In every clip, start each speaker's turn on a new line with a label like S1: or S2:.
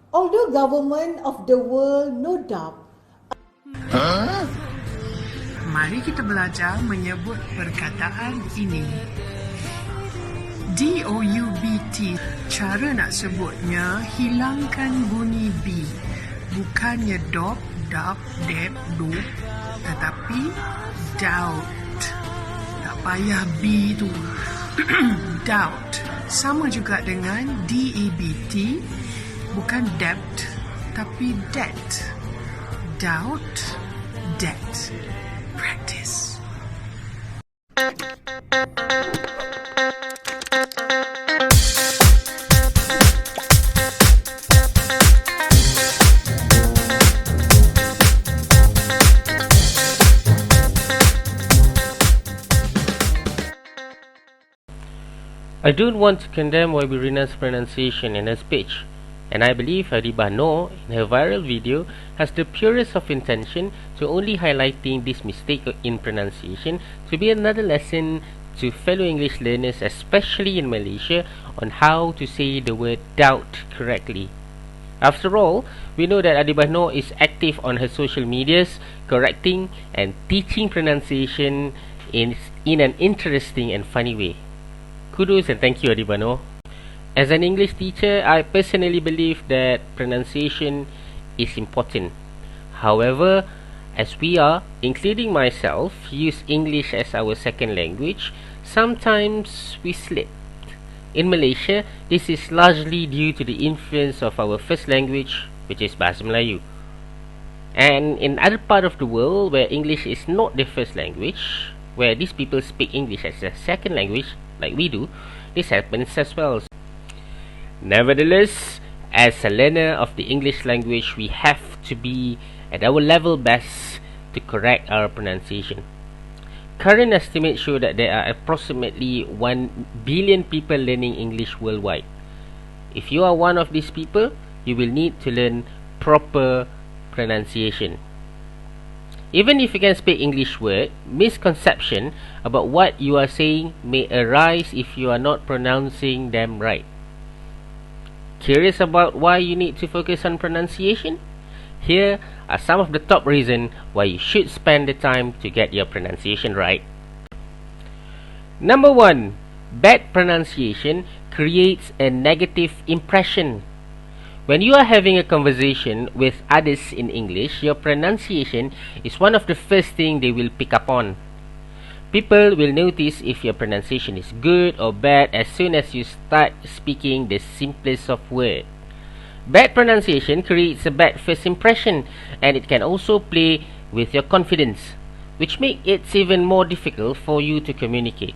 S1: Although government of the world no doubt.
S2: Mari kita belajar menyebut perkataan ini. D-O-U-B-T. Cara nak sebutnya, hilangkan bunyi B. Bukannya dop, dap, dep, dup, tetapi doubt. Tak payah B tu. Doubt. Sama juga dengan D-E-B-T. Bukan debt, tapi debt. Doubt, debt. Practice.
S3: I don't want to condemn YB Rina's pronunciation in her speech, and I believe Adiba No, in her viral video, has the purest of intention to only highlighting this mistake in pronunciation to be another lesson to fellow English learners, especially in Malaysia, on how to say the word doubt correctly. After all, we know that Adiba No is active on her social medias, correcting and teaching pronunciation in an interesting and funny way. Kudos and thank you, Adiba No. As an English teacher, I personally believe that pronunciation is important. However, as we are, including myself, use English as our second language, sometimes we slip. In Malaysia, this is largely due to the influence of our first language, which is Bahasa Melayu. And in other part of the world where English is not the first language, where these people speak English as a second language, like we do, this happens as well. Nevertheless, as a learner of the English language, we have to be at our level best to correct our pronunciation. Current estimates show that there are approximately 1 billion people learning English worldwide. If you are one of these people, you will need to learn proper pronunciation. Even if you can speak English word, misconception about what you are saying may arise if you are not pronouncing them right. Curious about why you need to focus on pronunciation? Here are some of the top reasons why you should spend the time to get your pronunciation right. Number 1. Bad pronunciation creates a negative impression. When you are having a conversation with others in English, your pronunciation is one of the first things they will pick up on. People will notice if your pronunciation is good or bad as soon as you start speaking the simplest of words. Bad pronunciation creates a bad first impression, and it can also play with your confidence, which makes it even more difficult for you to communicate.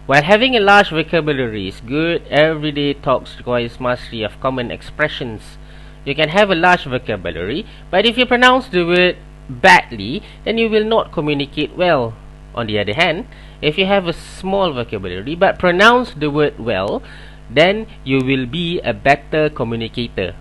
S3: While having a large vocabulary is good, everyday talk requires mastery of common expressions. You can have a large vocabulary, but if you pronounce the word badly, then you will not communicate well. On the other hand, if you have a small vocabulary but pronounce the word well, then you will be a better communicator.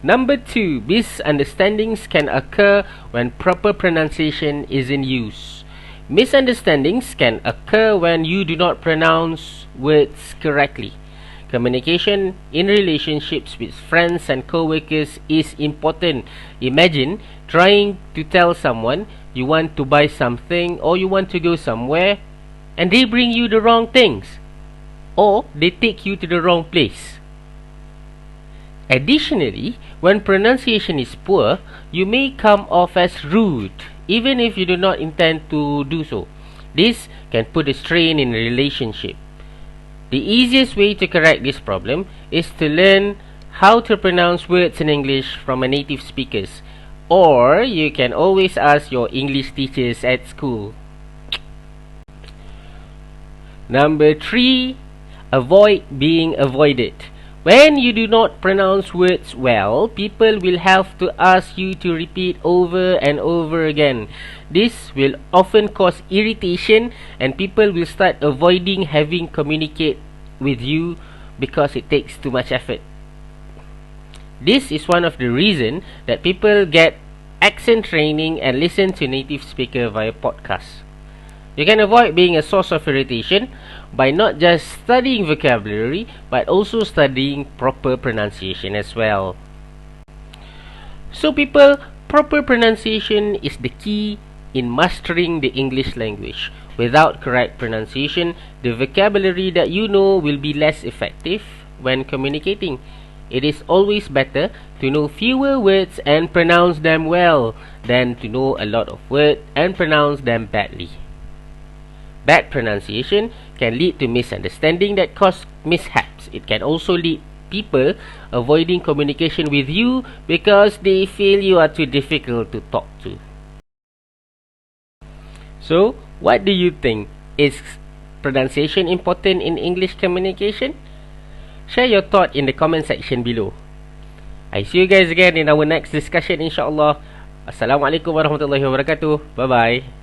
S3: Number 2. Misunderstandings can occur when proper pronunciation is in use. Misunderstandings can occur when you do not pronounce words correctly. Communication in relationships with friends and co-workers is important. Imagine trying to tell someone you want to buy something or you want to go somewhere and they bring you the wrong things, or they take you to the wrong place. Additionally, when pronunciation is poor, you may come off as rude, even if you do not intend to do so. This can put a strain in a relationship. The easiest way to correct this problem is to learn how to pronounce words in English from a native speakers, or you can always ask your English teachers at school. Number 3. Avoid being avoided. When you do not pronounce words well, people will have to ask you to repeat over and over again. This will often cause irritation, and people will start avoiding having communicate with you because it takes too much effort. This is one of the reasons that people get accent training and listen to native speaker via podcasts. You can avoid being a source of irritation by not just studying vocabulary but also studying proper pronunciation as well. So people, proper pronunciation is the key in mastering the English language. Without correct pronunciation, the vocabulary that you know will be less effective when communicating. It is always better to know fewer words and pronounce them well than to know a lot of words and pronounce them badly. Bad pronunciation can lead to misunderstanding that cause mishaps. It can also lead people avoiding communication with you because they feel you are too difficult to talk to. So, what do you think? Is pronunciation important in English communication? Share your thought in the comment section below. I see you guys again in our next discussion, insyaAllah. Assalamualaikum warahmatullahi wabarakatuh. Bye bye.